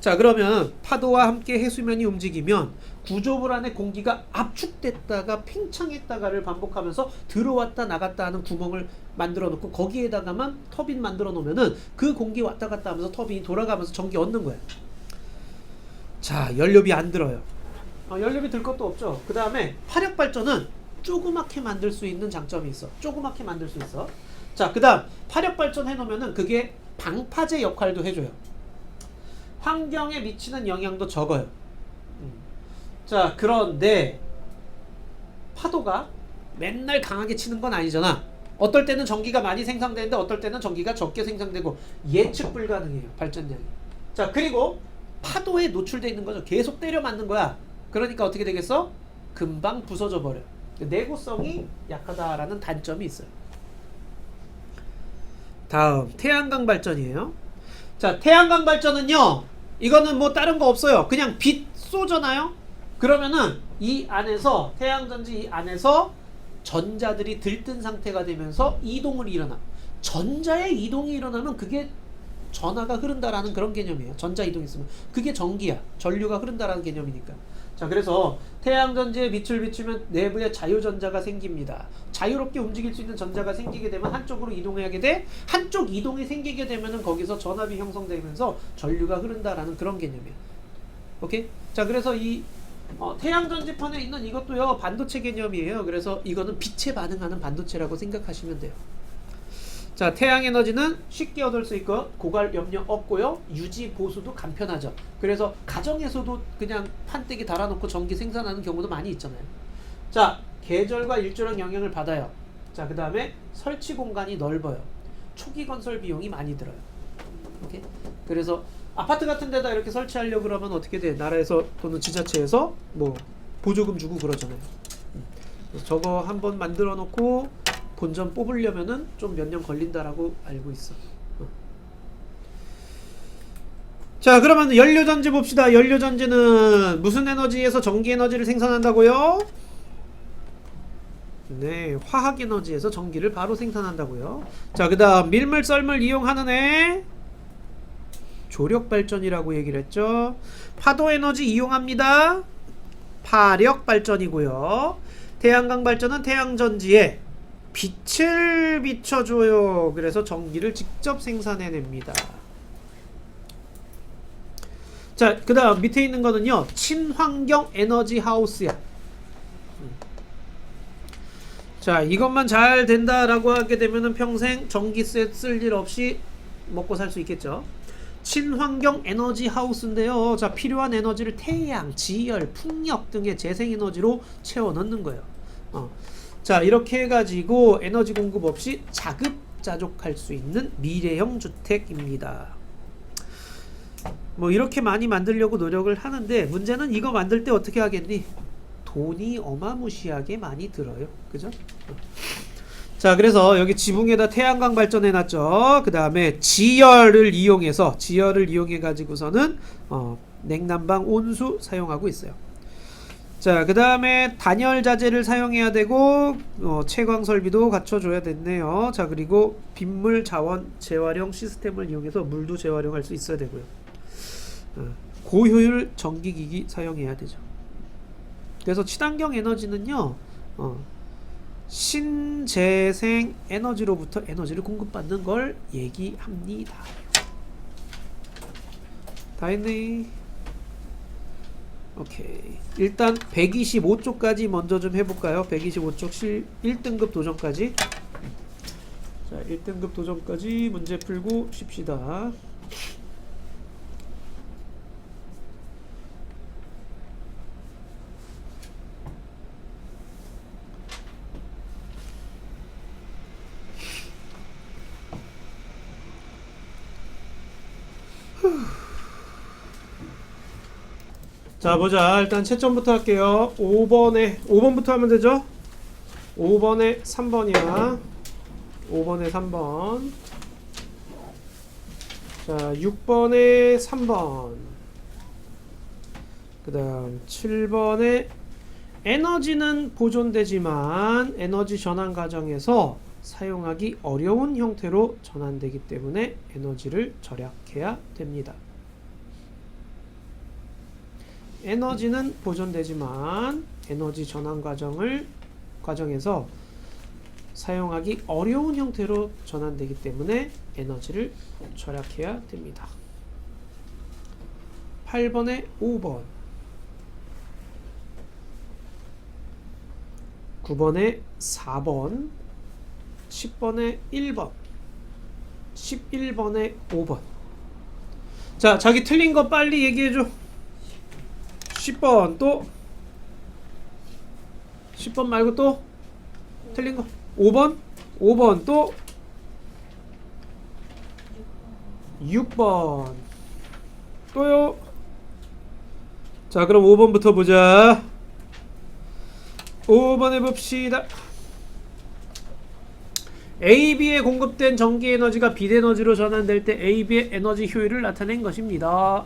자, 그러면 파도와 함께 해수면이 움직이면 구조물 안에 공기가 압축됐다가 팽창했다가를 반복하면서 들어왔다 나갔다 하는 구멍을 만들어 놓고 거기에다가만 터빈 만들어 놓으면은 그 공기 왔다 갔다 하면서 터빈이 돌아가면서 전기 얻는 거예요. 자, 연료비 안 들어요. 연료비 들 것도 없죠. 그 다음에 파력 발전은 조그맣게 만들 수 있는 장점이 있어. 조그맣게 만들 수 있어. 자, 그 다음 파력 발전 해놓으면은 그게 방파제 역할도 해줘요. 환경에 미치는 영향도 적어요. 자, 그런데 파도가 맨날 강하게 치는 건 아니잖아. 어떨 때는 전기가 많이 생산되는데 어떨 때는 전기가 적게 생산되고 예측 불가능해요, 발전량이. 자, 그리고 파도에 노출되어 있는 거죠. 계속 때려 맞는 거야. 그러니까 어떻게 되겠어? 금방 부서져 버려. 내구성이 약하다라는 단점이 있어요. 다음 태양광 발전이에요. 자, 태양광 발전은요, 이거는 뭐 다른 거 없어요. 그냥 빛 쏘잖아요. 그러면은 이 안에서 태양전지 이 안에서 전자들이 들뜬 상태가 되면서 이동을 일어나. 전자의 이동이 일어나면 그게 전하가 흐른다라는 그런 개념이에요. 전자 이동이 있으면 그게 전기야. 전류가 흐른다라는 개념이니까. 자, 그래서 태양전지에 빛을 비추면 내부에 자유전자가 생깁니다. 자유롭게 움직일 수 있는 전자가 생기게 되면 한쪽으로 이동하게 돼. 한쪽 이동이 생기게 되면은 거기서 전압이 형성되면서 전류가 흐른다라는 그런 개념이야. 오케이? 자, 그래서 이 태양전지판에 있는 이것도요, 반도체 개념이에요. 그래서 이거는 빛에 반응하는 반도체라고 생각하시면 돼요. 자, 태양에너지는 쉽게 얻을 수 있고 고갈 염려 없고요. 유지 보수도 간편하죠. 그래서 가정에서도 그냥 판때기 달아놓고 전기 생산하는 경우도 많이 있잖아요. 자, 계절과 일조량 영향을 받아요. 자, 그 다음에 설치 공간이 넓어요. 초기 건설 비용이 많이 들어요. 오케이? 그래서 아파트 같은 데다 이렇게 설치하려고 그러면 어떻게 돼? 나라에서 또는 지자체에서 뭐 보조금 주고 그러잖아요. 그래서 저거 한번 만들어 놓고 본전 뽑으려면은 좀 몇 년 걸린다라고 알고 있어. 자, 그러면 연료전지 봅시다. 연료전지는 무슨 에너지에서 전기에너지를 생산한다고요? 네, 화학에너지에서 전기를 바로 생산한다고요. 자, 그 다음 밀물 썰물 이용하는 애 조력발전이라고 얘기를 했죠. 파도에너지 이용합니다. 파력발전이고요. 태양광 발전은 태양전지에 빛을 비춰줘요. 그래서 전기를 직접 생산해냅니다. 자, 그 다음 밑에 있는 거는요, 친환경 에너지 하우스야. 자, 이것만 잘 된다라고 하게 되면은 평생 전기세 쓸 일 없이 먹고 살 수 있겠죠. 친환경 에너지 하우스인데요. 자, 필요한 에너지를 태양, 지열, 풍력 등의 재생에너지로 채워 넣는 거예요. 자, 이렇게 해가지고 에너지 공급 없이 자급자족할 수 있는 미래형 주택입니다. 뭐 이렇게 많이 만들려고 노력을 하는데 문제는 이거 만들 때 어떻게 하겠니? 돈이 어마무시하게 많이 들어요. 그죠? 자, 그래서 여기 지붕에다 태양광 발전해놨죠. 그 다음에 지열을 이용해 가지고서는 냉난방 온수 사용하고 있어요. 자, 그 다음에 단열 자재를 사용해야 되고 채광 설비도 갖춰줘야 됐네요. 자, 그리고 빗물 자원 재활용 시스템을 이용해서 물도 재활용할 수 있어야 되고요. 고효율 전기기기 사용해야 되죠. 그래서 친환경 에너지는요, 신재생 에너지로부터 에너지를 공급받는 걸 얘기합니다. 다 했네. 오케이. 일단 125쪽까지 먼저 좀 해볼까요? 125쪽 1등급 도전까지. 자, 1등급 도전까지 문제 풀고 쉽시다. 자, 보자. 일단 채점부터 할게요. 5번부터 하면 되죠? 5번에 3번이야. 5번에 3번. 자, 6번에 3번. 그 다음 7번에 에너지는 보존되지만 에너지 전환 과정에서 사용하기 어려운 형태로 전환되기 때문에 에너지를 절약해야 됩니다. 에너지는 보존되지만 에너지 전환 과정에서 사용하기 어려운 형태로 전환되기 때문에 에너지를 절약해야 됩니다. 8번에 5번, 9번에 4번, 10번에 1번, 11번에 5번. 자, 자기 틀린 거 빨리 얘기해줘. 10번 또 10번 말고 또 틀린 거 5번 또 6번 또요. 자, 그럼 5번부터 보자. 5번 해봅시다. AB에 공급된 전기에너지가 빛에너지로 전환될 때 AB의 에너지 효율을 나타낸 것입니다.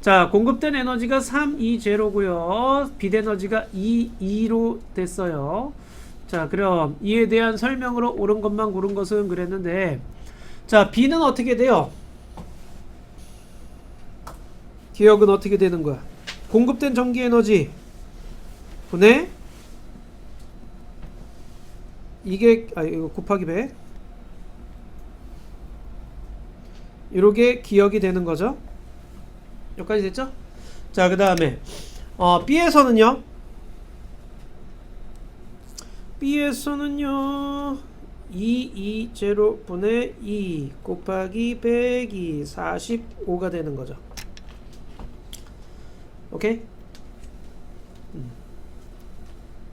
자, 공급된 에너지가 320고요. 빛에너지가 22로 됐어요. 자, 그럼 이에 대한 설명으로 옳은 것만 고른 것은 그랬는데, 자, B는 어떻게 돼요? 기억은 어떻게 되는 거야? 공급된 전기에너지 분의 이게 이거 곱하기 100 이렇게 기억이 되는 거죠. 여기까지 됐죠? 자, 그 다음에 B에서는요 220분의 2 곱하기 100이 45가 되는 거죠. 오케이?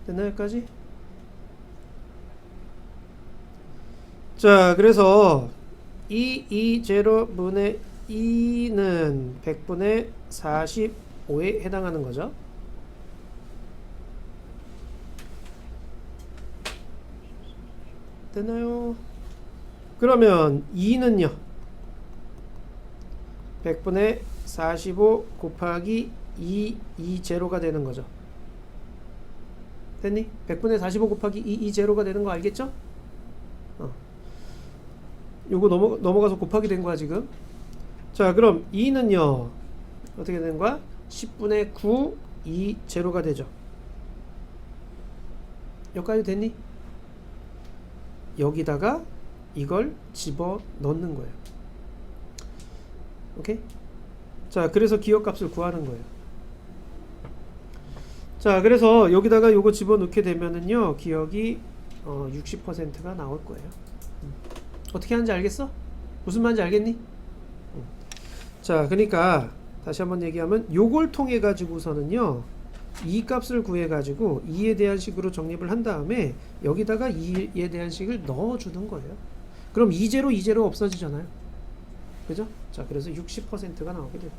됐나 여기까지? 자, 그래서 220분의 2는 100분의 45에 해당하는 거죠. 됐나요? 그러면 2는요 100분의 45 곱하기 220가 되는 거죠. 됐니? 100분의 45 곱하기 220가 되는 거 알겠죠? 요거 넘어가서 곱하기 된 거야 지금. 자, 그럼 2는요 어떻게 되는 거야? 10분의 9 20가 되죠. 여기까지 됐니? 여기다가 이걸 집어 넣는 거예요. 오케이? 자, 그래서 기억값을 구하는 거예요. 자, 그래서 여기다가 요거 집어 넣게 되면은요 기억이 60%가 나올 거예요. 어떻게 하는지 알겠어? 무슨 말인지 알겠니? 자, 그러니까 다시 한번 얘기하면 요걸 통해 가지고서는요 이 값을 구해 가지고 2에 대한 식으로 정립을 한 다음에 여기다가 2에 대한 식을 넣어 주는 거예요. 그럼 2제로 없어지잖아요. 그죠? 자, 그래서 60%가 나오게 됩니다.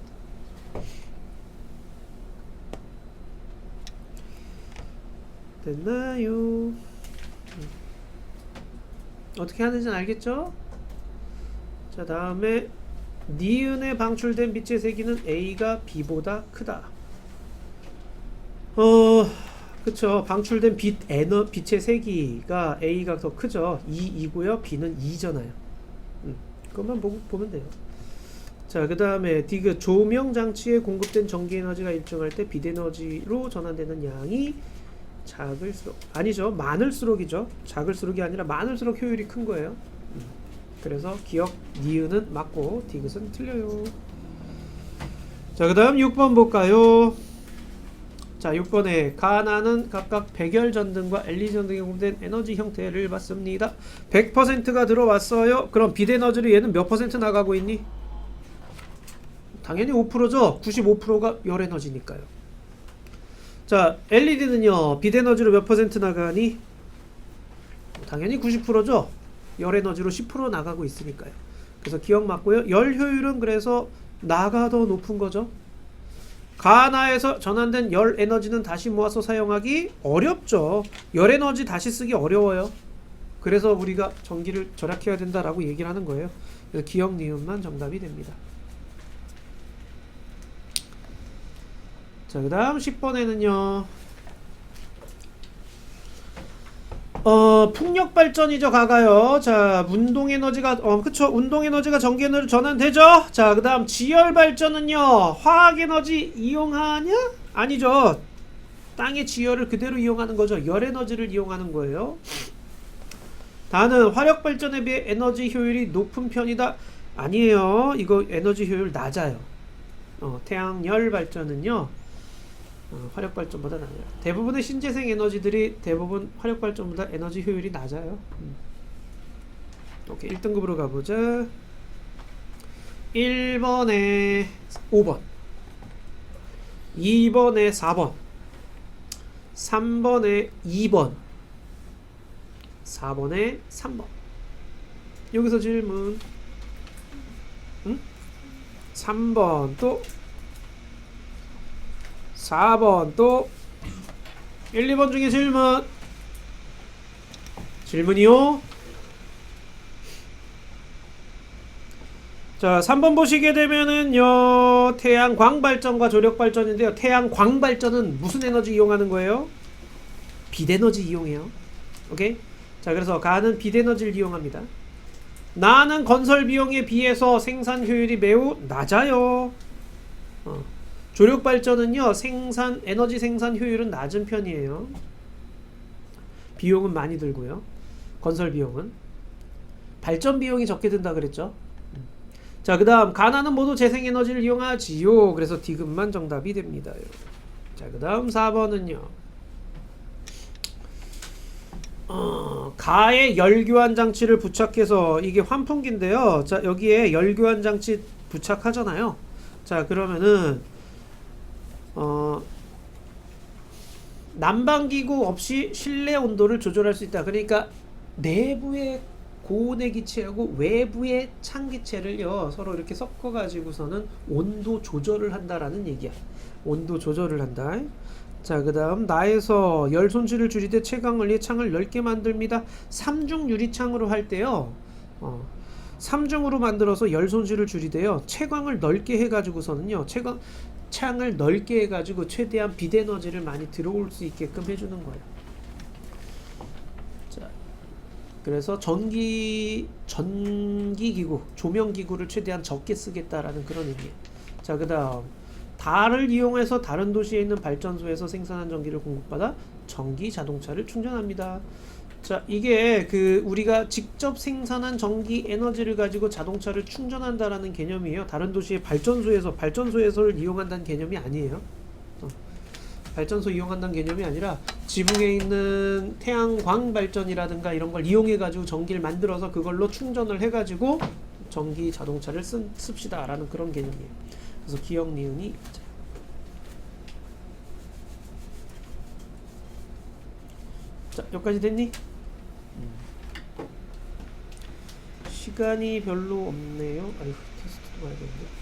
됐나요? 어떻게 하는지는 알겠죠? 자, 다음에 니은에 방출된 빛의 세기는 A가 B보다 크다. 그쵸. 방출된 빛의 세기가 A가 더 크죠. 2이고요. B는 2잖아요. 그것만 보면 돼요. 자, 그 다음에 디귿 조명 장치에 공급된 전기 에너지가 일정할 때 빛 에너지로 전환되는 양이 작을수록, 아니죠, 많을수록이죠. 작을수록이 아니라 많을수록 효율이 큰 거예요. 그래서 기억 니은은 맞고 디귿은 틀려요. 자, 그 다음 6번 볼까요? 자, 6번에 가나는 각각 백열 전등과 LED 전등에 공급된 에너지 형태를 봤습니다. 100%가 들어왔어요. 그럼 빛 에너지로 얘는 몇 퍼센트 나가고 있니? 당연히 5%죠. 95%가 열 에너지니까요. 자, LED는요 빛 에너지로 몇 퍼센트 나가니? 당연히 90%죠. 열 에너지로 10% 나가고 있으니까요. 그래서 기억 맞고요. 열 효율은 그래서 나가 더 높은 거죠. 가나에서 전환된 열 에너지는 다시 모아서 사용하기 어렵죠. 열 에너지 다시 쓰기 어려워요. 그래서 우리가 전기를 절약해야 된다라고 얘기를 하는 거예요. 그래서 기억 니은만 정답이 됩니다. 자, 그 다음 10번에는요 풍력 발전이죠. 가가요. 자, 운동 에너지가 그쵸, 운동 에너지가 전기 에너지로 전환되죠. 자, 그다음 지열 발전은요. 화학 에너지 이용하냐? 아니죠. 땅의 지열을 그대로 이용하는 거죠. 열 에너지를 이용하는 거예요. 다는 화력 발전에 비해 에너지 효율이 높은 편이다. 아니에요. 이거 에너지 효율 낮아요. 태양열 발전은요. 화력 발전보다 낮아요. 대부분의 신재생 에너지들이 대부분 화력 발전보다 에너지 효율이 낮아요. 오케이, 1등급으로 가보자. 1번에 5번, 2번에 4번, 3번에 2번, 4번에 3번. 여기서 질문. 3번 또 4번 또 1, 2번 중에 질문이요. 자, 3번 보시게 되면은요 태양광 발전과 조력 발전인데요. 태양광 발전은 무슨 에너지 이용하는 거예요? 빛에너지 이용해요. 오케이? 자, 그래서 가는 빛에너지를 이용합니다. 나는 건설 비용에 비해서 생산 효율이 매우 낮아요. 조력 발전은요 에너지 생산 효율은 낮은 편이에요. 비용은 많이 들고요. 건설 비용은 발전 비용이 적게 든다 그랬죠. 자, 그 다음 가나는 모두 재생에너지를 이용하지요. 그래서 D급만 정답이 됩니다. 자, 그 다음 4번은요 가에 열교환 장치를 부착해서, 이게 환풍기인데요. 자, 여기에 열교환 장치 부착하잖아요. 자, 그러면은 난방기구 없이 실내 온도를 조절할 수 있다. 그러니까 내부의 고온의 기체하고 외부의 찬 기체를요 서로 이렇게 섞어 가지고서는 온도 조절을 한다라는 얘기야. 온도 조절을 한다. 자, 그 다음 나에서 열 손실을 줄이되 채광원리의 창을 넓게 만듭니다. 3중 유리창으로 할 때요 3중으로 만들어서 열 손실을 줄이대요. 채광을 넓게 해가지고서는요 창을 넓게 해가지고 최대한 빛 에너지를 많이 들어올 수 있게끔 해주는 거예요. 자, 그래서 전기기구, 조명기구를 최대한 적게 쓰겠다라는 그런 의미예요. 자, 그 다음 달을 이용해서 다른 도시에 있는 발전소에서 생산한 전기를 공급받아 전기 자동차를 충전합니다. 자, 이게 우리가 직접 생산한 전기 에너지를 가지고 자동차를 충전한다라는 개념이에요. 다른 도시의 발전소에서를 이용한다는 개념이 아니에요. 발전소 이용한다는 개념이 아니라 지붕에 있는 태양광 발전이라든가 이런 걸 이용해 가지고 전기를 만들어서 그걸로 충전을 해 가지고 전기 자동차를 씁시다 라는 그런 개념이에요. 그래서 기억 니은이 맞아요. 자, 여기까지 됐니? 시간이 별로 없네요. 아이고, 테스트도 봐야 되는데.